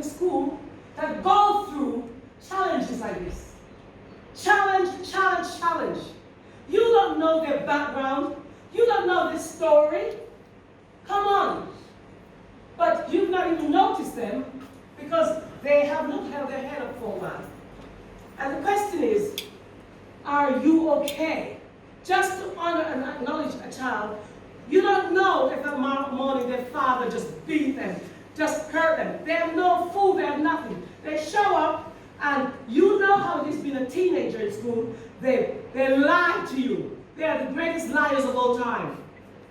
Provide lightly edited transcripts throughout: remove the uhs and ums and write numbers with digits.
the school that go through challenges like this. Challenge, challenge, challenge. You don't know their background. You don't know their story. Come on. But you've not even noticed them because they have not held their head up for a while. And the question is, are you okay? Just to honor and acknowledge a child, you don't know if that morning their father just beat them, just hurt them. They have no food, they have nothing. They show up and you know how it is being a teenager in school. They lie to you. They are the greatest liars of all time.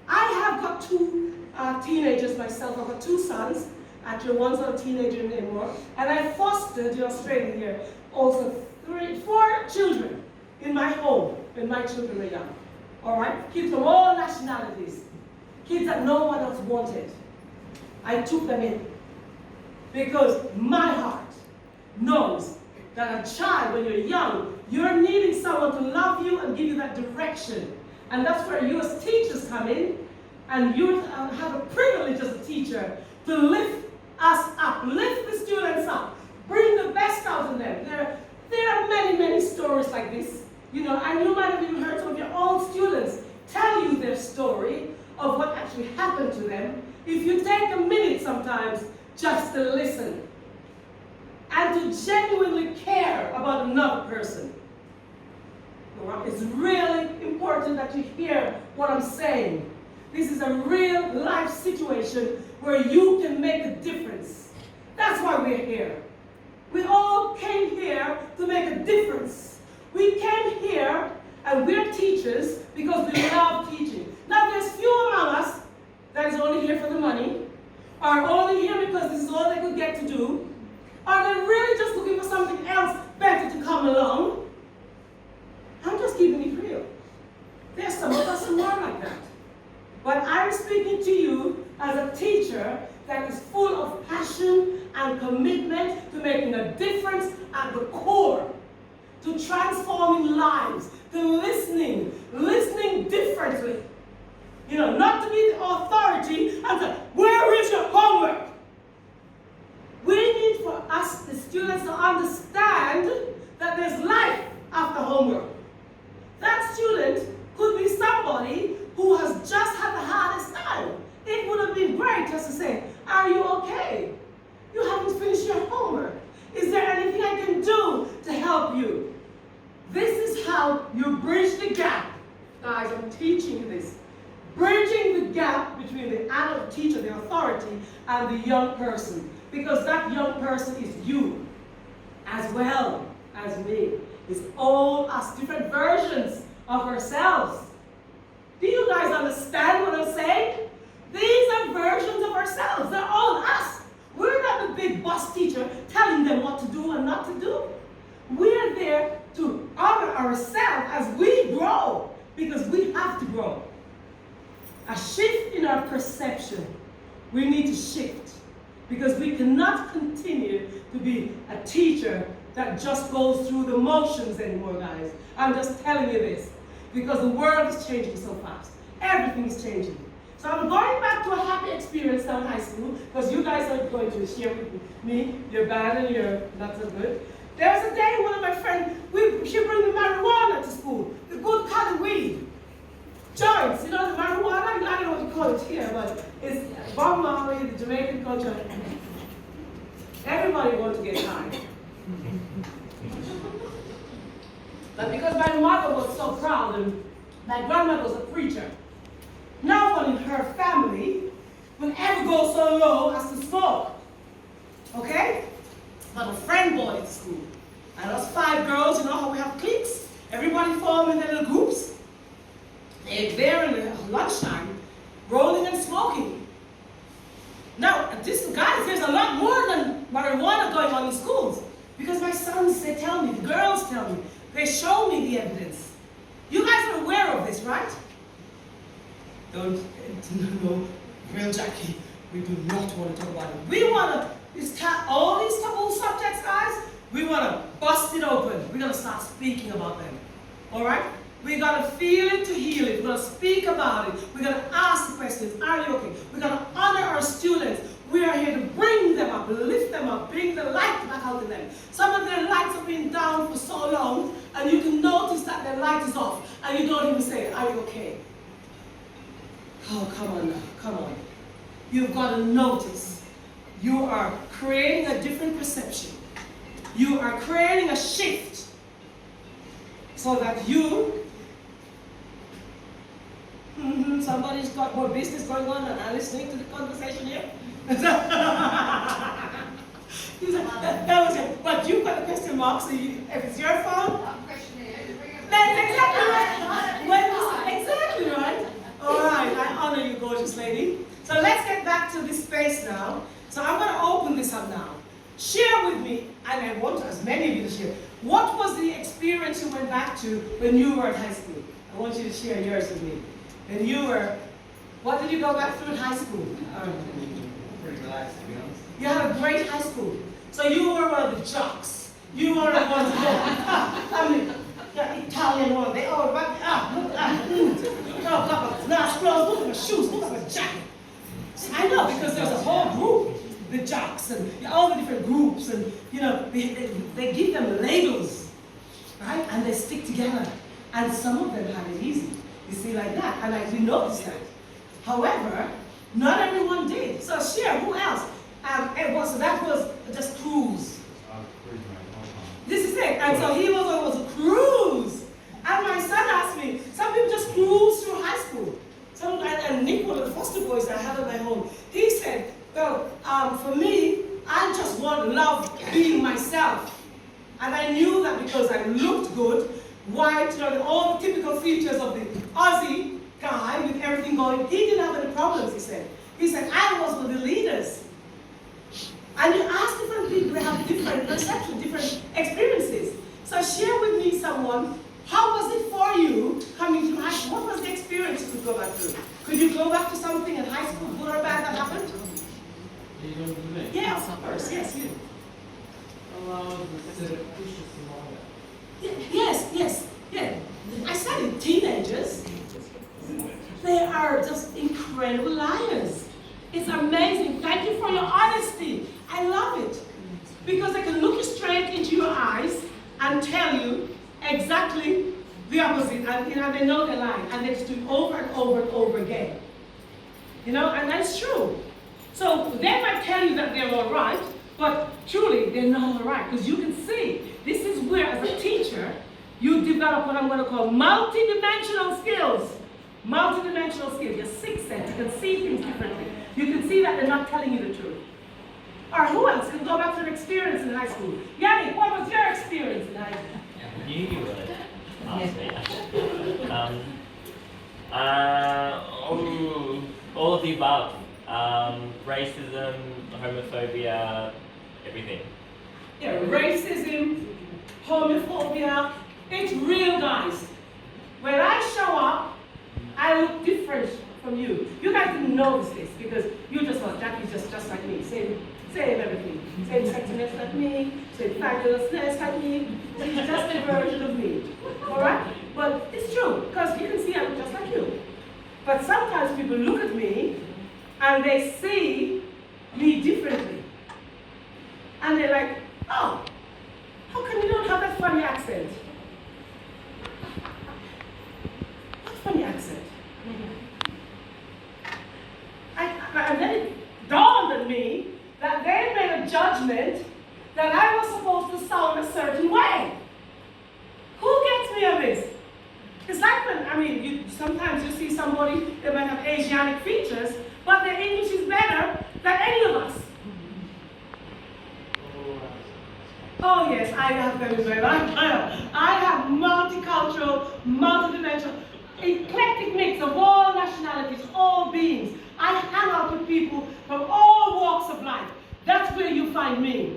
I have got two teenagers myself. I've got two sons. Actually, one's not a teenager anymore. And I fostered in Australia here also 4 children in my home when my children were young. All right? Kids from all nationalities. Kids that no one else wanted. I took them in. Because my heart knows that a child, when you're young, you're needing someone to love you and give you that direction. And that's where you as teachers come in. And you have a privilege as a teacher to lift us up, lift the students up, bring the best out of them. There are many, many stories like this, you know, and you might have even heard some of your own students tell you their story of what actually happened to them. If you take a minute sometimes just to listen and to genuinely care about another person. It's really important that you hear what I'm saying. This is a real life situation where you can make a difference. That's why we're here. We all came here to make a difference. We came here and we're teachers because we love teaching. Now there's few among us that is only here for the money, or only here because this is all they could get to do, or they're really just looking for something else better to come along. I'm just keeping it real. There's some of us who are like that. But I'm speaking to you as a teacher that is full of passion and commitment to making a difference at the core, to transforming lives, to listening differently. You know, not to be the authority and say, where is your homework? We need for us, the students, to understand that there's life after homework. That student could be somebody who has just had the hardest time. It would have been great just to say, are you okay? You haven't finished your homework. Is there anything I can do to help you? This is how you bridge the gap. Guys, I'm teaching you this. Bridging the gap between the adult teacher, the authority, and the young person. Because that young person is you, as well as me. It's all us, different versions of ourselves. Do you guys understand what I'm saying? These are versions of ourselves. They're all us. We're not the big boss teacher telling them what to do and not to do. We're there to honor ourselves as we grow, because we have to grow. A shift in our perception. We need to shift, because we cannot continue to be a teacher that just goes through the motions anymore, guys. I'm just telling you this, because the world is changing so fast. Everything is changing. So I'm going back to a happy experience down high school, because you guys are going to share with me your bad and your not so good. There was a day one of my friends, she bring the marijuana to school, the good cotton weed. Joints, you know, the marijuana, I don't know what you call it here, but it's Bob Marley, the Jamaican culture. Everybody wants to get high. But because my mother was so proud and my grandmother was a preacher, no one in her family will ever go so low as to smoke. Okay? But a friend boy at school. And us 5 girls, you know how we have cliques? Everybody form in their little groups. They're there in the lunchtime, rolling and smoking. Now, guys, there's a lot more than marijuana going on in schools. Because my sons, they tell me, the girls tell me, they show me the evidence. You guys are aware of this, right? No, real Jacqui, we do not want to talk about it. We want to, all these taboo subjects, guys, we want to bust it open. We're going to start speaking about them. All right? We're going to feel it to heal it. We're going to speak about it. We're going to ask the questions. Are you okay? We're going to honor our students. We are here to bring them up, lift them up, bring the light back out in them. Some of their lights have been down for so long, and you can notice that their light is off, and you don't even say, are you okay? Oh, come on now, come on. You've got to notice. You are creating a different perception. You are creating a shift so that you, somebody's got more business going on and I'm listening to the conversation here. That was it. But you've got a question mark, so if it's your phone, I'm questioning it. that's exactly right. Exactly right. All right, I honor you, gorgeous lady. So let's get back to this space now. So I'm going to open this up now. Share with me, and I want as many of you to share, what was the experience you went back to when you were at high school? I want you to share yours with me. When you were, what did you go back through in high school? Pretty relaxed, to be honest. You had a great high school. So you were one of the jocks. You were the ones I mean, the Italian one. They all look, nice clothes, look at my shoes, look at my jacket. I know, because there's a whole group, the jocks and all the different groups, and you know, they give them labels, right? And they stick together. And some of them had it easy. You see, like that. And we noticed that. However, not everyone did. So share, who else? So that was just cruise. This is it. And so he was a cruise. And my son asked me, some people just cruise through high school. And Nick, one of the foster boys that I had at my home, he said, well, for me, I just love being myself. And I knew that because I looked good, white, you know, all the typical features of the Aussie guy with everything going, he didn't have any problems, he said. He said, I was one of the leaders. And you ask different people, they have different perceptions, different experiences. So share with me someone, how was it for you coming through high school? What was the experience you could go back through? Could you go back to something in high school, good or bad, that happened? You don't do that. Yes, of course, yes, you. Yes, yeah. I said it, teenagers, they are just incredible liars. It's amazing. Thank you for your honesty. I love it. Because they can look you straight into your eyes and tell you exactly the opposite. And you know, they know they're lying. And they just do it over and over and over again. You know, and that's true. So they might tell you that they're all right, but truly they're not all right. Because you can see, this is where, as a teacher, you develop what I'm going to call multi-dimensional skills. Multi-dimensional skills. Your sixth sense. You can see things differently. You can see that they're not telling you the truth. Or who else can go back to an experience in high school? Yanni, what was your experience in high school? You would ask me. All of the above. Racism, homophobia, everything. Yeah, racism, homophobia, it's real, guys. When I show up, I look different from you. You guys didn't notice this because you just thought Jacqui's just like me. Same everything. Same sexiness like me, same fabulousness like me. She's just a version of me. Alright? But it's true, because you can see I look just like you. But sometimes people look at me and they see me differently. And they're like, oh, how come you don't have that funny accent? What funny accent? And then it dawned on me that they made a judgment that I was supposed to sound a certain way. Who gets me on this? It's like when, sometimes you see somebody, they might have Asiatic features, but their English is better than any of us. Oh yes, I have them in my life. I have multicultural, multidimensional, eclectic mix of all nationalities, all beings. I hang out with people from all walks of life. That's where you find me.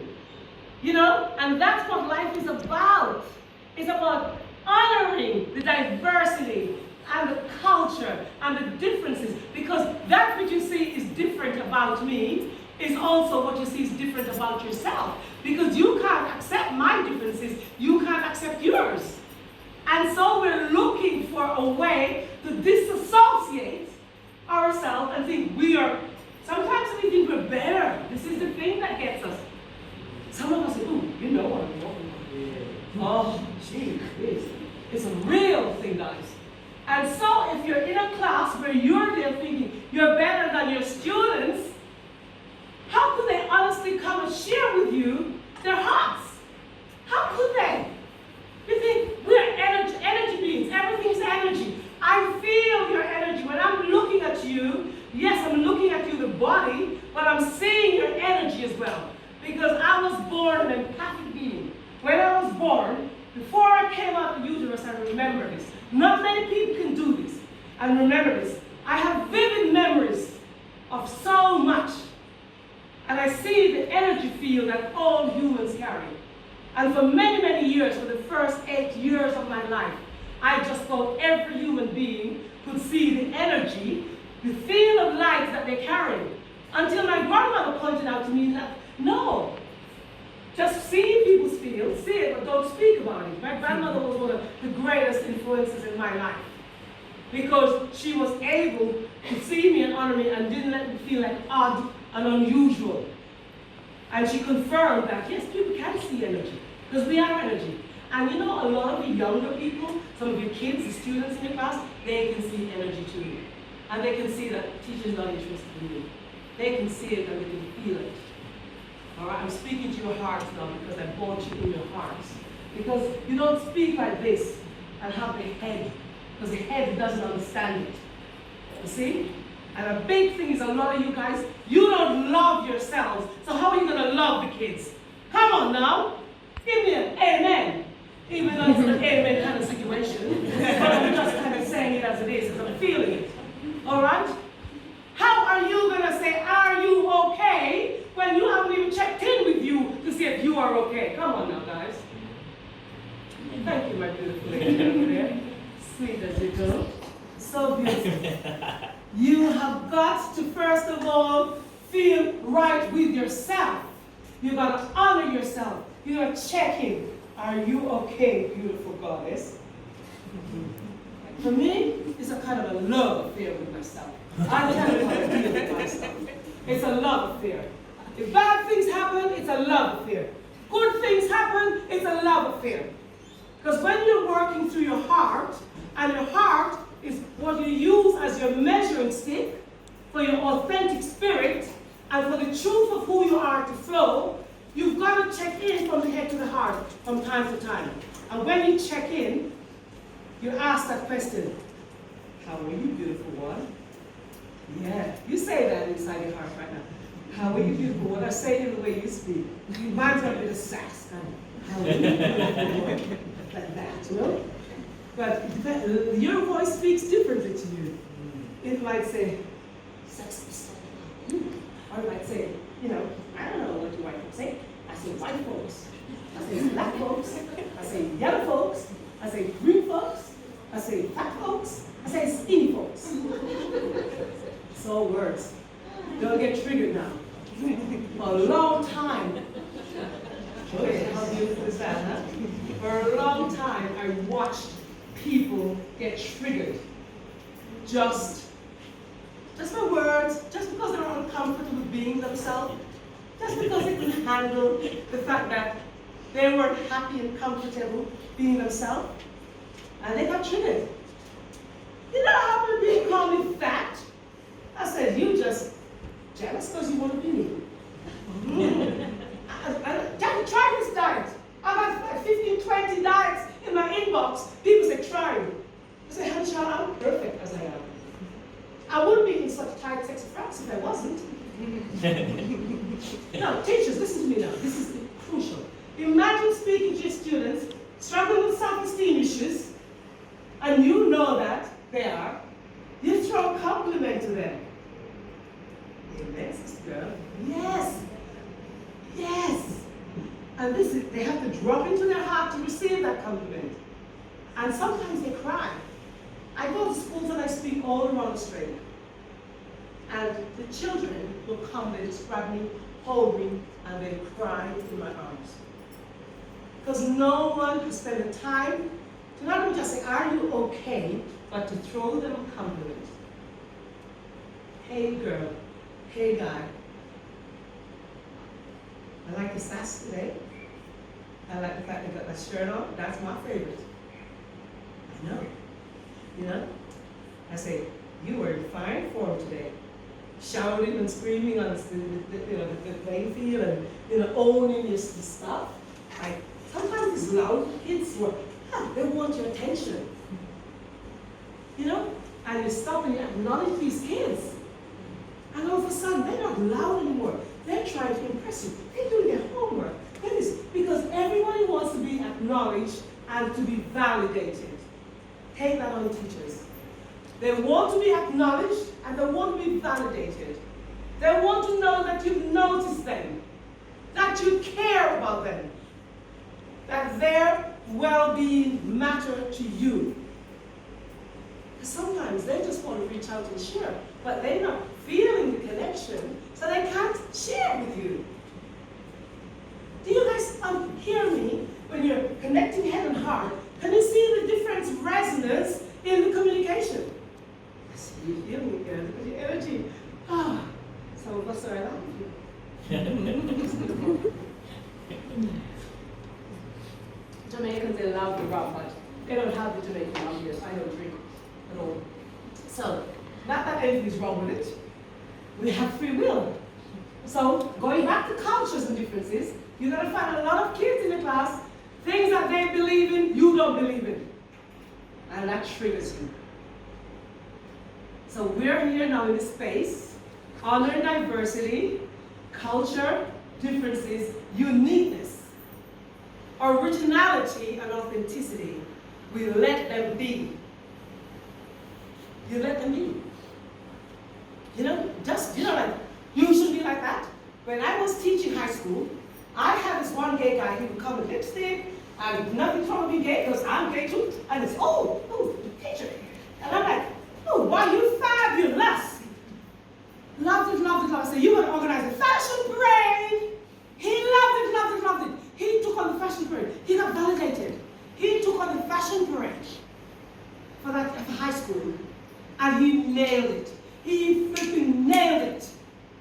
You know? And that's what life is about. It's about honoring the diversity and the culture and the differences, because that which you see is different about me is also what you see is different about yourself. Because you can't accept my differences, you can't accept yours. And so we're looking for a way to disassociate ourselves and think we are Sometimes we think we're better. This is the thing that gets us. Some of us say, ooh, you know what I'm talking about. Oh, gee, it's a real thing, guys. And so if you're in a class where you're there thinking you're better than your students, how could they honestly come and share with you their hearts? How could they? You think we're energy beings. Everything's energy. I feel your energy. When I'm looking at you, yes, I'm looking at you, the body, but I'm seeing your energy as well. Because I was born an empathic being. When I was born, before I came out of the uterus, I remember this. Not many people can do this. And remember this. I have vivid memories of so much. And I see the energy field that all humans carry. And for many, many years, for the first 8 years of my life, I just thought every human being could see the energy, the field of light that they carry. Until my grandmother pointed out to me that, no, just see people's fields, see it, but don't speak about it. My grandmother was one of the greatest influences in my life. Because she was able to see me and honor me and didn't let me feel like odd and unusual. And she confirmed that, yes, people can see energy, because we are energy. And you know, a lot of the younger people, some of your kids, the students in your class, they can see energy too. And they can see that the teacher's not interested in you. They can see it and they can feel it. All right, I'm speaking to your hearts now because I brought you in your hearts. Because you don't speak like this and have the head, because the head doesn't understand it. You see? And a big thing is a lot of you guys, you don't love yourselves. So how are you going to love the kids? Come on now. Give me an amen. Even though it's an amen kind of situation. But I'm just kind of saying it as it is, as I'm feeling it. All right? How are you going to say, are you okay, when you haven't even checked in with you to see if you are okay? Come on now, guys. Thank you, my beautiful lady over there. Sweet as you go. So beautiful. You have got to, first of all, feel right with yourself. You've got to honor yourself. You've got to check in. Are you okay, beautiful goddess? For me, it's a kind of a love affair with myself. I tell you how I feel with myself. It's a love affair. If bad things happen, it's a love affair. Good things happen, it's a love affair. Because when you're working through your heart, and your heart is what you use as your measuring stick for your authentic spirit and for the truth of who you are to flow, you've got to check in from the head to the heart from time to time. And when you check in, you ask that question, how are you, beautiful one? Yeah, you say that inside your heart right now. How are you, beautiful one? I say it in the way you speak. Mine's going to be the sass kind of, how are you, beautiful one? Like that, you know? But your voice speaks differently to you. It might say, sexy, or it might say, you know, I don't know what you white folks say. I say white folks. I say black folks. I say yellow folks. I say green folks. I say fat folks. I say skinny folks. So words. Don't get triggered now. For a long time. Okay, how beautiful is that, huh? For a long time, I watched people get triggered. Just for words, just because they're uncomfortable with being themselves, just because they couldn't handle the fact that they weren't happy and comfortable being themselves, and they got triggered. You know how happened to being called me fat? I said, you just jealous because you want to be me. Jacqui, try this diet. I've had 15, 20 diets in my inbox. People say, try it. I say, honey, child, I'm perfect as I am. I wouldn't be in such tight, sexy frocks if I wasn't. Now, teachers, listen to me now. This is crucial. Imagine speaking to your students, struggling with self-esteem issues, and you know that they are. You throw a compliment to them. Amen, sister girl. Yes. Yes. And this is, they have to drop into their heart to receive that compliment. And sometimes they cry. I go to schools and I speak all around Australia. And the children will come, they just grab me, hold me, and they cry in my arms. Because no one can spend the time to not only just say, are you okay, but to throw them a compliment. Hey girl, Hey guy, I like the sass today. I like the fact you got that shirt on. That's my favorite. I know. You know? I say, you were in fine form today. Shouting and screaming on the playing field and owning your stuff. Like, sometimes these loud kids they want your attention. You know? And you stop and you acknowledge these kids. And all of a sudden, they're not loud anymore. They're trying to impress you. They're doing their homework. That is because everybody wants to be acknowledged and to be validated. Take that on teachers. They want to be acknowledged and they want to be validated. They want to know that you've noticed them, that you care about them, that their well-being matters to you. Sometimes they just want to reach out and share, but they're not feeling the connection, so they can't share with you. Do you guys hear me? When you're connecting head and heart, can you see the different resonance in the communication? I see you feeling it, girl. Look at your energy. Ah, some of us are alive. Jamaicans, they love the rum, but they don't have the Jamaican rum here, so I don't drink at all. So, not that anything's wrong with it. We have free will. So, going back to cultures and differences, you're going to find a lot of kids in the class, things that they believe in, you don't believe in. And that triggers you. So we're here now in this space, honor diversity, culture, differences, uniqueness, originality, and authenticity. We let them be. You let them be. Like, you should be like that. When I was teaching high school, I had this one gay guy, he would come with lipstick, and nothing wrong with being gay, because I'm gay too, and it's, oh, teacher. And I'm like, oh, why you fabulous. Loved it. I said, you're going to organize a fashion parade. He loved it. He took on the fashion parade. He got validated. He took on the fashion parade for high school, and he nailed it. He flipping nailed it.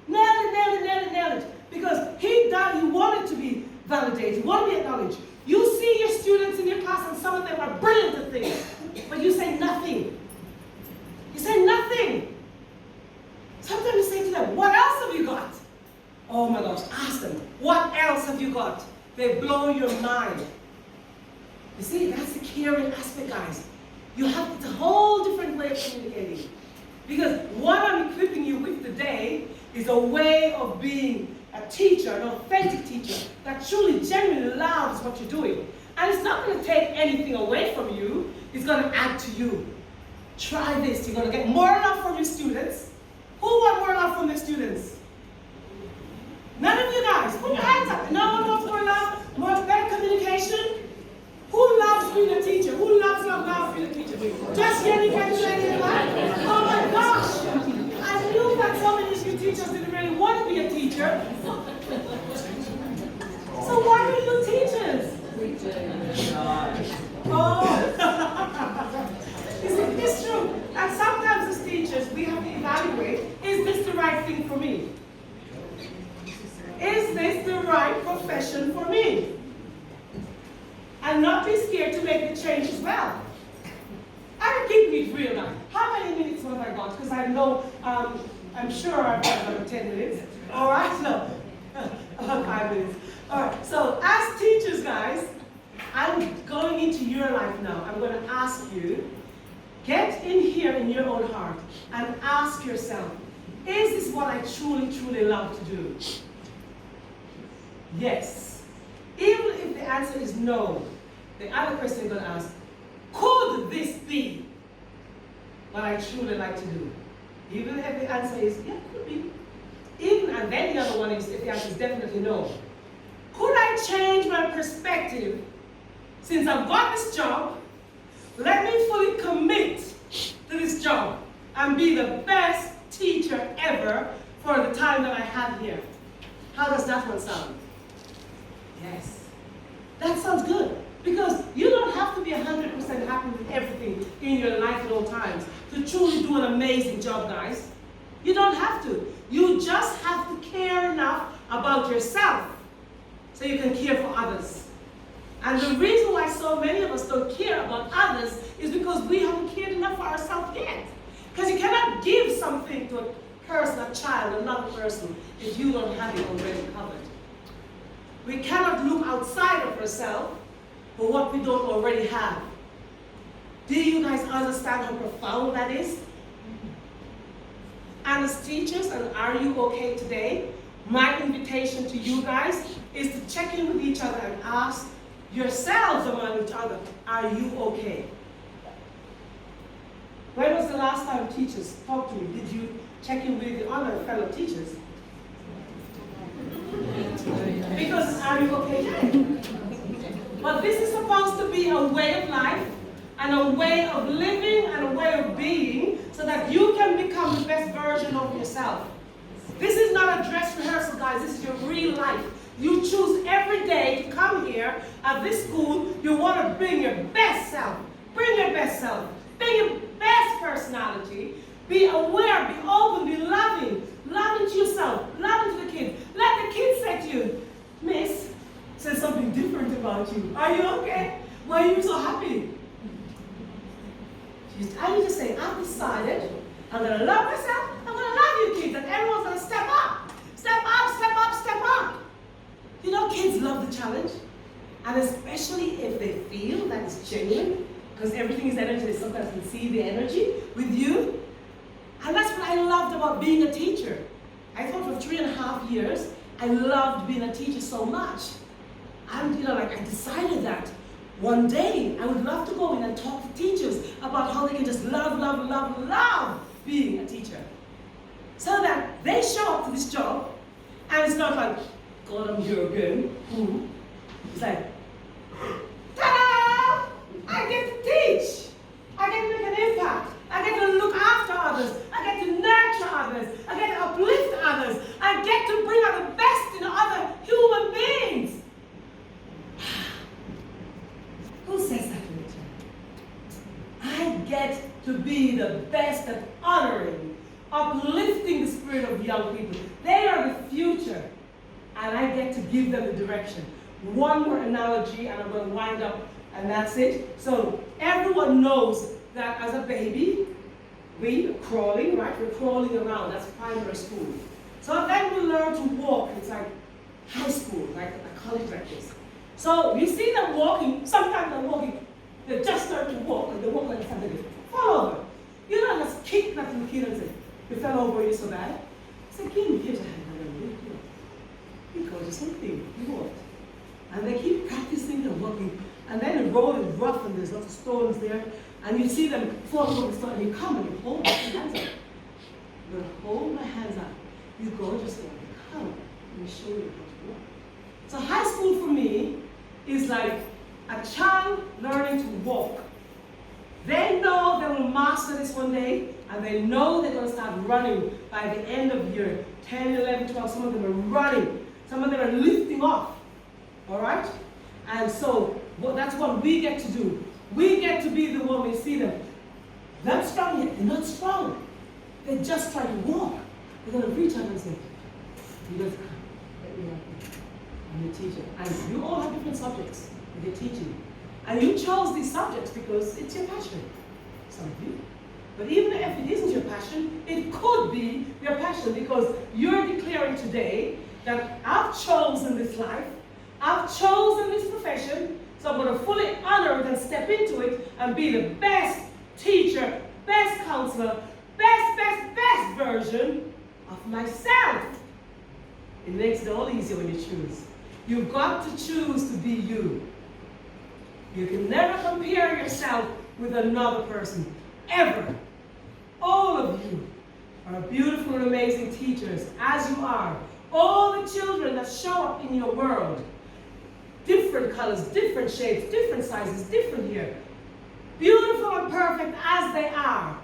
Nailed it. Because he wanted to be validated, he wanted to be acknowledged. You see your students in your class and some of them are brilliant at things, but you say nothing. You say nothing. Sometimes you say to them, what else have you got? Oh my gosh, ask them, what else have you got? They blow your mind. You see, that's the caring aspect, guys. You have a whole different way of communicating. Because what I'm equipping you with today is a way of being a teacher, an authentic teacher, that truly, genuinely loves what you're doing. And it's not going to take anything away from you, it's going to add to you. Try this, you're going to get more love from your students. Who want more love from their students? None of you guys, put your hands up. No one wants more love, more better communication. Who loves being a teacher? Who loves being a teacher? Just here, you can't say anything like, oh my gosh, I knew that so many of you teachers didn't really want to be a teacher. So why are you teachers? Oh. It's true. And sometimes as teachers, we have to evaluate, is this the right thing for me? Is this the right profession for me? And not be scared to make the change as well. I'm keeping it real now. How many minutes have I got? Because I know, I'm sure I've got about 10 minutes. All right, no, 5 minutes. All right, so as teachers, guys, I'm going into your life now. I'm going to ask you, get in here in your own heart and ask yourself, is this what I truly, truly love to do? Yes. Even if the answer is no, the other question you're going to ask, could this be what I truly like to do? Even if the answer is, yeah, could be. And then the other one is, if the answer is definitely no. Could I change my perspective since I've got this job? Let me fully commit to this job and be the best teacher ever for the time that I have here. How does that one sound? Yes. That sounds good. Because you don't have to be 100% happy with everything in your life at all times to truly do an amazing job, guys. You don't have to. You just have to care enough about yourself so you can care for others. And the reason why so many of us don't care about others is because we haven't cared enough for ourselves yet. Because you cannot give something to a person, a child, another person, if you don't have it already covered. We cannot look outside of ourselves for what we don't already have. Do you guys understand how profound that is? And as teachers, and are you okay today? My invitation to you guys is to check in with each other and ask yourselves among each other, are you okay? When was the last time teachers talked to me? Did you check in with the other fellow teachers? Because are you okay? But this is supposed to be a way of life, and a way of living, and a way of being, so that you can become the best version of yourself. This is not a dress rehearsal, guys. This is your real life. You choose every day to come here at this school. You want to bring your best self. Bring your best self. Bring your best personality. Be aware, be open, be loving. Loving to yourself, loving to the kids. Let the kids say to you, Miss, says something different about you. Are you okay? Why are you so happy? I need to say, I've decided I'm going to love myself. I'm going to love you kids. And everyone's going to step up. Step up, step up, step up. You know, kids love the challenge. And especially if they feel that it's genuine, because everything is energy, they sometimes can see the energy with you. And that's what I loved about being a teacher. I thought for 3.5 years, I loved being a teacher so much. And, you know, like I decided that one day I would love to go in and talk to teachers about how they can just love, love, love, love being a teacher. So that they show up to this job, and it's not like, God, I'm here again. It's like, ta-da! I get to teach. I get to make an impact. I get to look after others. I get to nurture others. I get to uplift others. I get to bring out the best in other human beings. Who says that to me? I get to be the best at honoring, uplifting the spirit of young people. They are the future. And I get to give them the direction. One more analogy, and I'm going to wind up, and that's it. So everyone knows that as a baby, we are crawling, right? We're crawling around. That's primary school. So then we learn to walk. It's like high school, like a college like this. So you see them walking. Sometimes they're walking. They just start to walk, and they walk like something. They fall over. You know, just kick that little kid and say, "You fell over. You're so bad." I said, "Give me here's a hand. You go to something. You walk." And they keep practicing and walking. And then the road is rough and there's lots of stones there. And you see them fall over the stone, and you come and you hold my hands up. You hold my hands up. You go just like, come, let me show you how to walk. So high school for me is like a child learning to walk. They know they will master this one day, and they know they're going to start running by the end of year 10, 11, 12. Some of them are running. Some of them are lifting off. All right? And so that's what we get to do. We get to be the one we see them. Not strong yet. They're not strong. They're just trying to walk. They're going to reach out and say, you guys come. Let me help you. I'm your teacher. And you all have different subjects that you're teaching. And you chose these subjects because it's your passion. Some of you. But even if it isn't your passion, it could be your passion, because you're declaring today that I've chosen this life, I've chosen this profession, so I'm going to fully honor it and step into it and be the best teacher, best counselor, best version of myself. It makes it all easier when you choose. You've got to choose to be you. You can never compare yourself with another person, ever. All of you are beautiful and amazing teachers, as you are. All the children that show up in your world, different colors, different shapes, different sizes, different hair, beautiful and perfect as they are.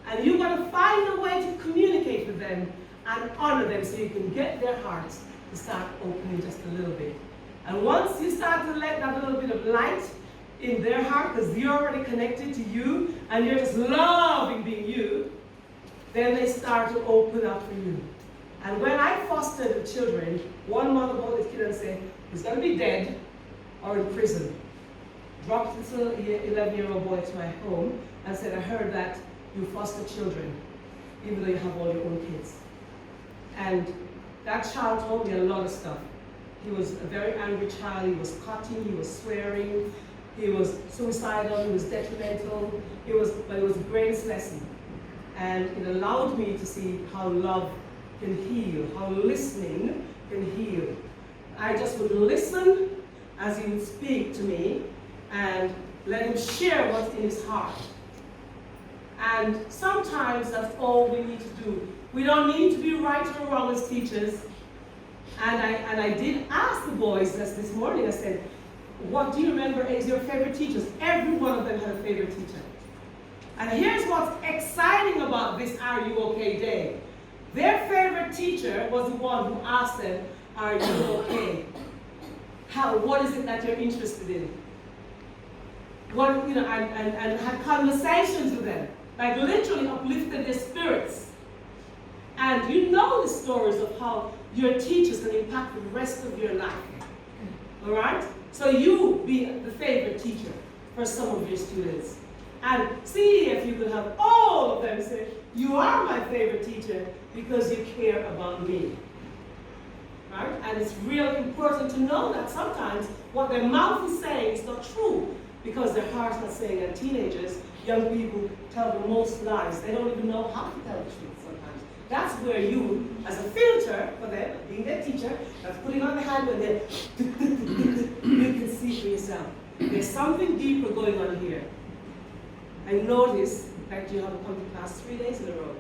And you've got to find a way to communicate with them and honor them so you can get their hearts to start opening just a little bit. And once you start to let that little bit of light in their heart, because you're already connected to you and you're just loving being you, then they start to open up for you. And when I fostered children, one mother called this kid and said, he's going to be dead or in prison. Dropped this little 11-year-old boy to my home and said, I heard that you foster children, even though you have all your own kids. And that child told me a lot of stuff. He was a very angry child. He was cutting, he was swearing, he was suicidal, he was detrimental. But it was the greatest lesson. And it allowed me to see how love can heal, how listening can heal. I just would listen as he would speak to me and let him share what's in his heart. And sometimes that's all we need to do. We don't need to be right or wrong as teachers. And I did ask the boys this morning, I said, what do you remember as your favorite teachers? Every one of them had a favorite teacher. And here's what's exciting about this Are You OK Day. Their favorite teacher was the one who asked them, are you okay? What is it that you're interested in? And had conversations with them, like literally uplifted their spirits. And you know the stories of how your teachers can impact the rest of your life. All right? So you be the favorite teacher for some of your students. And see if you could have all of them say, you are my favorite teacher because you care about me. Right? And it's really important to know that sometimes what their mouth is saying is not true because their heart's not saying. And teenagers, young people, tell the most lies. They don't even know how to tell the truth sometimes. That's where you, as a filter for them, being their teacher, that's putting on the hand when they're you can see for yourself. There's something deeper going on here. I noticed that you haven't come to class 3 days in a row.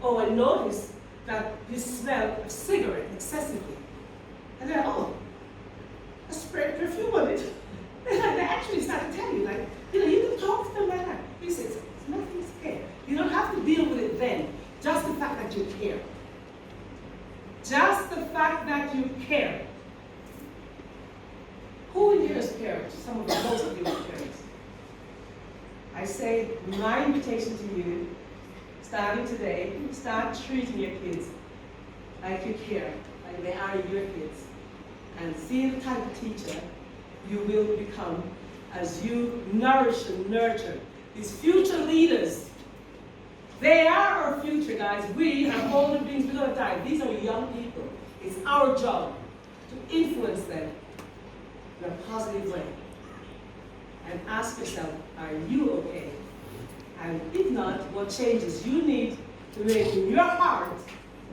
Oh, I noticed that you smell a cigarette excessively. And then, oh, I sprayed perfume on it. They actually start to tell you, like, you can talk to them like that. You say, it's nothing to care. You don't have to deal with it then. Just the fact that you care. Just the fact that you care. Who in here is parents? Most of you are parents. I say, my invitation to you, starting today, start treating your kids like you care, like they are your kids. And see the type of teacher you will become as you nourish and nurture these future leaders. They are our future, guys. We are older beings, we're going to die. These are young people. It's our job to influence them in a positive way. And ask yourself, are you okay? And if not, what changes you need to make in your heart,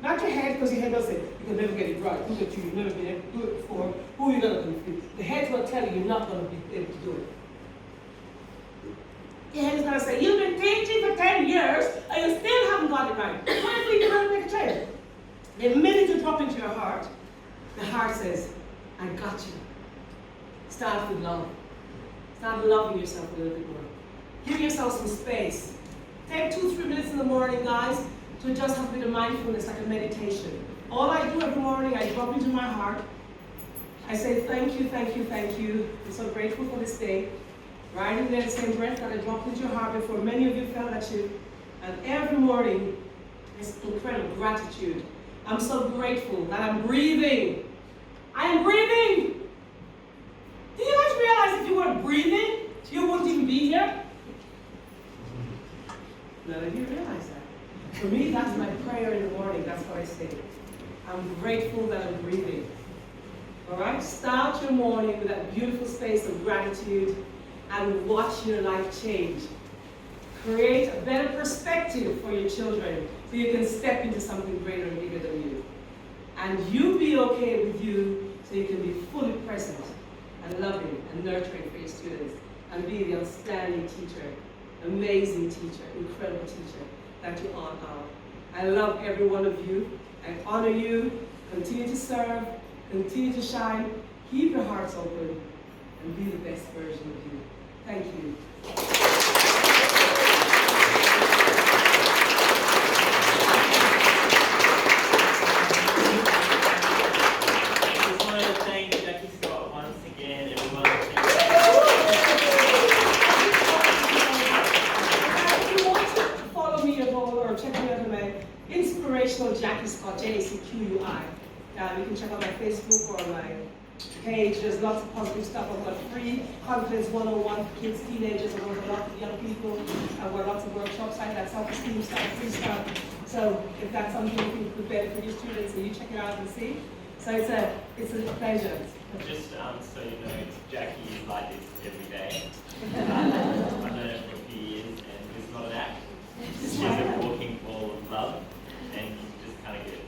not your head, because your head doesn't say, you can never get it right. Look at you, you've never been able to do it before. Who are you going to confuse? The head will tell you you're not going to be able to do it. Your head is going to say, you've been teaching for 10 years, and you still haven't got it right. What if you don't make a change? The minute you drop into your heart, the heart says, I got you. Start with love. Start loving yourself a little bit more. Give yourself some space. Take 2-3 minutes in the morning, guys, to just have a bit of mindfulness, like a meditation. All I do every morning, I drop into my heart. I say, thank you, thank you, thank you. I'm so grateful for this day. Right in there, the same breath that I dropped into your heart before. Many of you felt that you. And every morning, this incredible gratitude. I'm so grateful that I'm breathing. I am breathing. Do you guys realize if you weren't breathing, you wouldn't even be here? None of you realize that. For me, that's my prayer in the morning. That's what I say. I'm grateful that I'm breathing. All right? Start your morning with that beautiful space of gratitude and watch your life change. Create a better perspective for your children so you can step into something greater and bigger than you. And you be okay with you so you can be fully present and loving and nurturing for your students and be the outstanding teacher, amazing teacher, incredible teacher that you all are. I love every one of you. I honor you. Continue to serve. Continue to shine. Keep your hearts open and be the best version of you. Thank you. Inspirational Jacqui Scott, Jacqui. You can check out my Facebook or my page. There's lots of positive stuff. I've got free confidence 101 for kids, teenagers. I've got a lot of young people. I've got lots of workshops like that, self-esteem stuff, free stuff. So if that's something you think would benefit your students, so you check it out and see. So it's a pleasure. Just so you know, Jacqui is like this every day. I've known her for a few years, and it's not an act. She's a walking ball of love, and you just kind of get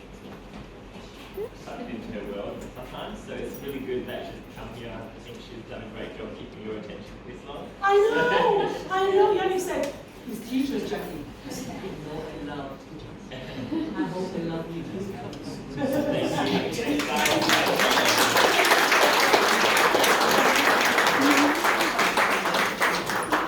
sucked into her world sometimes. So it's really good that she's come here. I think she's done a great job keeping your attention for this long. I know. Yeah, you said his teachers, Jacqui. I love teachers. I hope they love you too. Thank you.